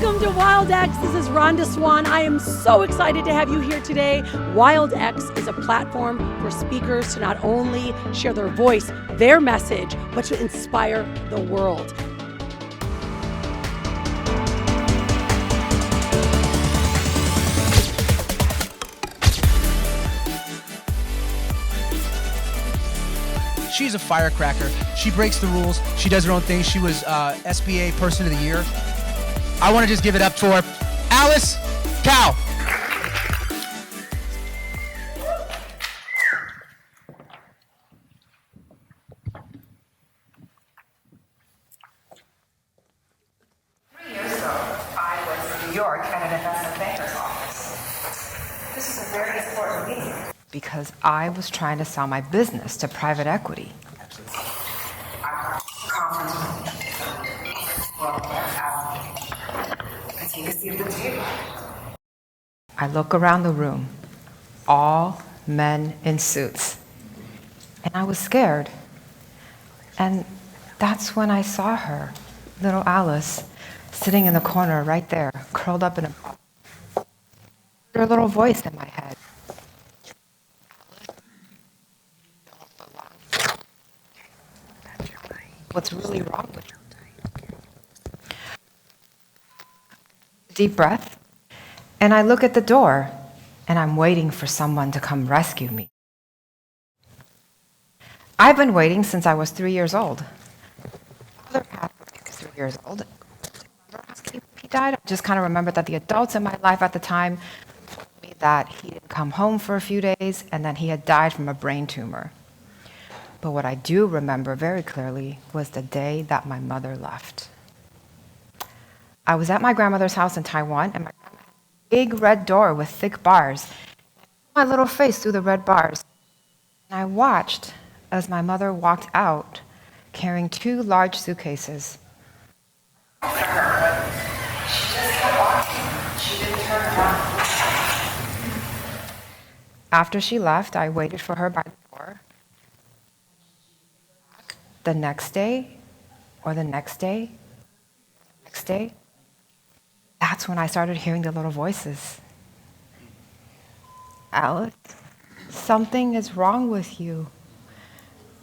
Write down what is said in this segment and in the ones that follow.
Welcome to Wild X. This is Rhonda Swan. I am so excited to have you here today. Wild X is a platform for speakers to not only share their voice, their message, but to inspire the world. She's a firecracker. She breaks the rules. She does her own thing. She was SBA Person of the Year. I want to just give it up for Alice Cow. 3 years ago, I was in New York at an investment banker's office. This is a very important meeting because I was trying to sell my business to private equity. I take a seat at the table. I look around the room, all men in suits, and I was scared. And that's when I saw her, little Alice, sitting in the corner right there, curled up in a ball. Her little voice in my head. What's really wrong with you? Deep breath, and I look at the door, and I'm waiting for someone to come rescue me. I've been waiting since I was 3 years old. My father was 3 years old. He died. I just kind of remember that the adults in my life at the time told me that he didn't come home for a few days, and then he had died from a brain tumor. But what I do remember very clearly was the day that my mother left. I was at my grandmother's house in Taiwan, and my grandma had a big red door with thick bars. My little face through the red bars. And I watched as my mother walked out carrying 2 large suitcases. She just kept walking. She didn't turn around. After she left, I waited for her by the door. The next day, or the next day, next day, that's when I started hearing the little voices. Alice, something is wrong with you.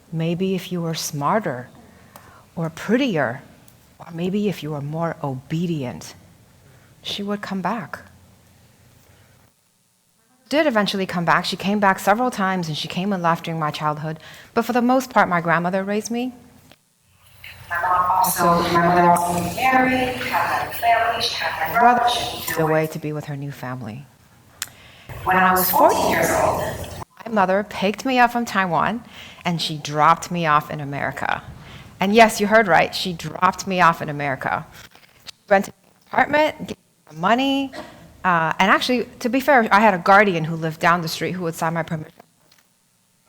Maybe if you were smarter, or prettier, or maybe if you were more obedient, she would come back. Did eventually come back. She came back several times, and she came and left during my childhood. But for the most part, my grandmother raised me. My mother also married, had a family, she had my brother. She moved away to be with her new family. When I was 14 years old, my mother picked me up from Taiwan, and she dropped me off in America. And yes, you heard right, she dropped me off in America. She rented an apartment, gave me money. And actually, to be fair, I had a guardian who lived down the street who would sign my permission.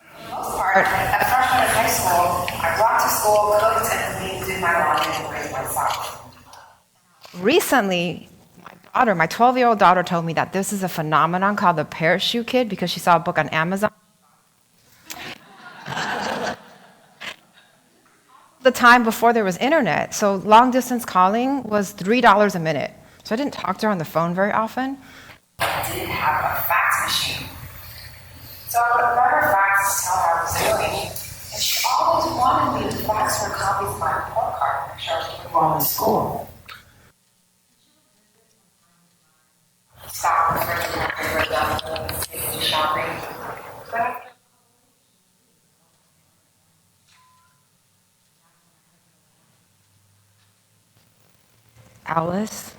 For the most part, at freshman in high school, I walked to school, cooked, and did my laundry and raised myself. Recently, my 12-year-old daughter told me that this is a phenomenon called the parachute kid because she saw a book on Amazon. The time before there was internet, so long-distance calling was $3 a minute. So I didn't talk to her on the phone very often. I didn't have a fax machine. So I would write her fax to tell her how I was doing. And she always wanted me to fax her copies of my report card to make sure I was doing well in school. Stop refrigerator, taking shopping. Alice.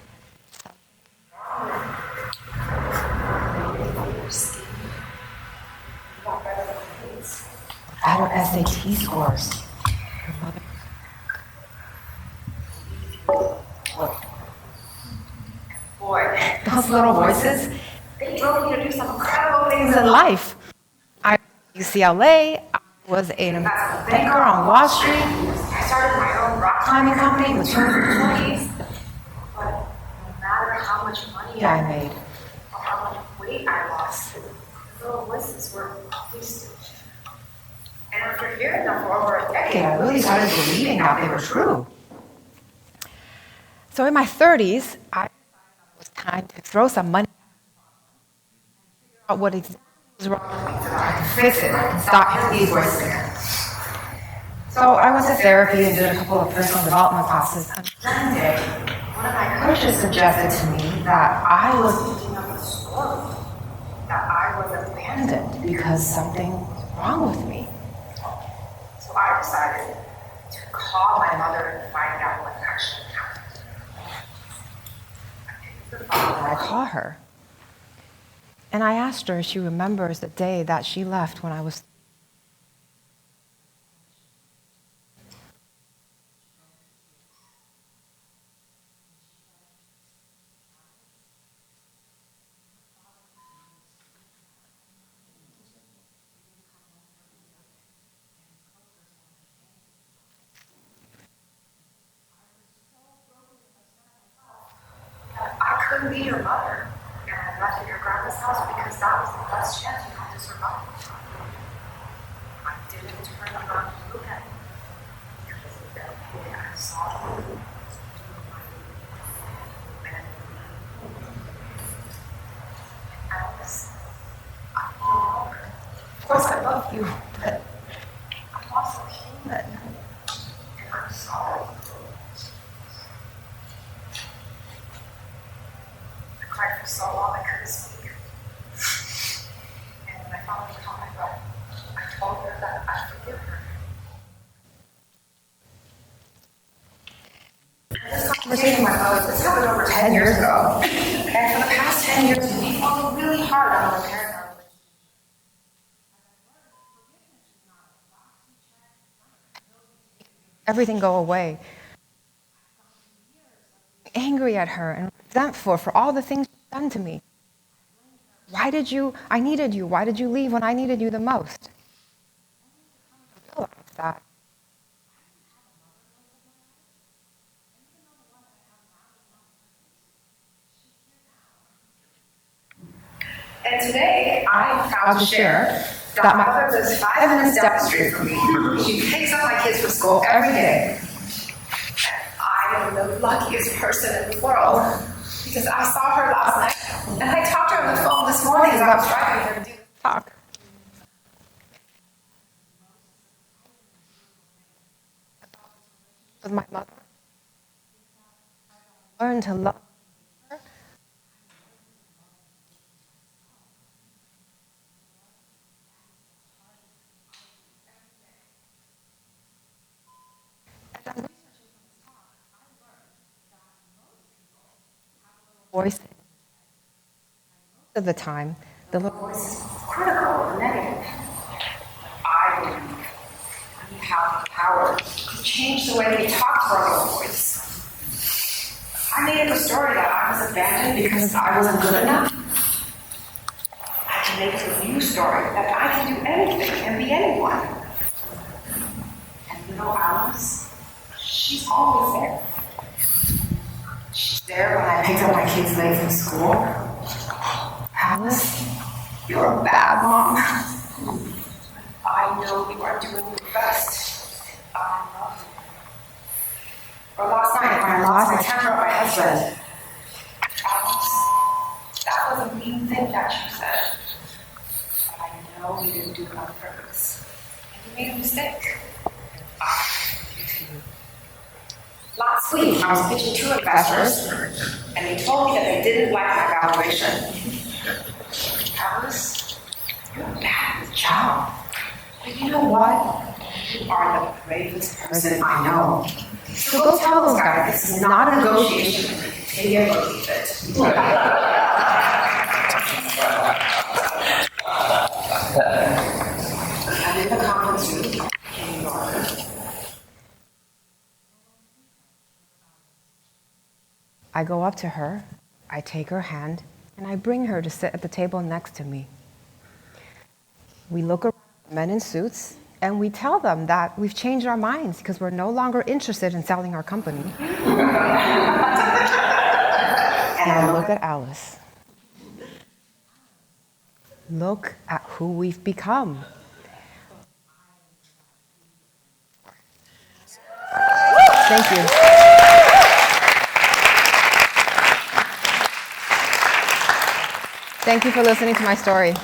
Better SAT scores. Boy, those little voices, they drove me to do some incredible things in life. I went to UCLA, I was an investment banker on Wall Street. I started my own rock climbing company with 2 employees. But no matter how much money I made, or how much weight I lost, the little voices were always there. And after hearing them for over a decade, I really started believing that they were true. So in my 30s, I time to throw some money out what exactly was wrong with me so that I could fix it and stop hearing these voices again. So I went to therapy and did a couple of personal development classes. And one day, one of my coaches suggested to me that I was thinking of a story, that I was abandoned because something was wrong with me. So I decided to call my mother and find out what actually happened. I picked up the phone and I called her. And I asked her if she remembers the day that she left when I was. I couldn't be your mother, and I left at your grandma's house because that was the best chance you had to survive. I didn't turn around to look at you because of that way I saw you. Alice, I'm no longer. Of course, I love you, but I'm also human, and I'm sorry. I cried for so long I couldn't speak. And when I finally caught my breath, I told her that I forgive her. This conversation with my mother, this happened over 10 years ago. And for the past 10 years, we fought really hard on our parent our relationship. Everything go away. Angry at her and resentful for all the things she's done to me. I needed you. Why did you leave when I needed you the most? I realized that. And today, I'm proud to share that my mother lives 5 minutes down the street from me. She picks up my kids from school every day. I am the luckiest person in the world because I saw her last night and I talked to her on the phone this morning as I was driving her to do this talk. With my mother, I learned to love her. Voice. Most of the time, the little voice is critical or negative. I believe we have the power to change the way we talk to our little voice. I made up a story that I was abandoned because I wasn't good enough. I can make up a new story that I can do anything and be anyone. And Alice, she's always there. She's there when I picked up my kids late from school. Alice, you're a bad mom. I know you are doing your best. I love you. Or last night when I lost my temper at my husband. Alice, that was a mean thing that you said. But I know you didn't do it on purpose. And you made a mistake. I forgive you. Last week, I was pitching to investors, and they told me that they didn't like my valuation. Alice, you're a bad job. But you know what? You are the bravest person I know. So go tell those guys this is not a negotiation. Take it or leave it. I'm in the conference room in New York. I go up to her, I take her hand, and I bring her to sit at the table next to me. We look around at men in suits, and we tell them that we've changed our minds because we're no longer interested in selling our company. And I look at Alice. Look at who we've become. Thank you. Thank you for listening to my story.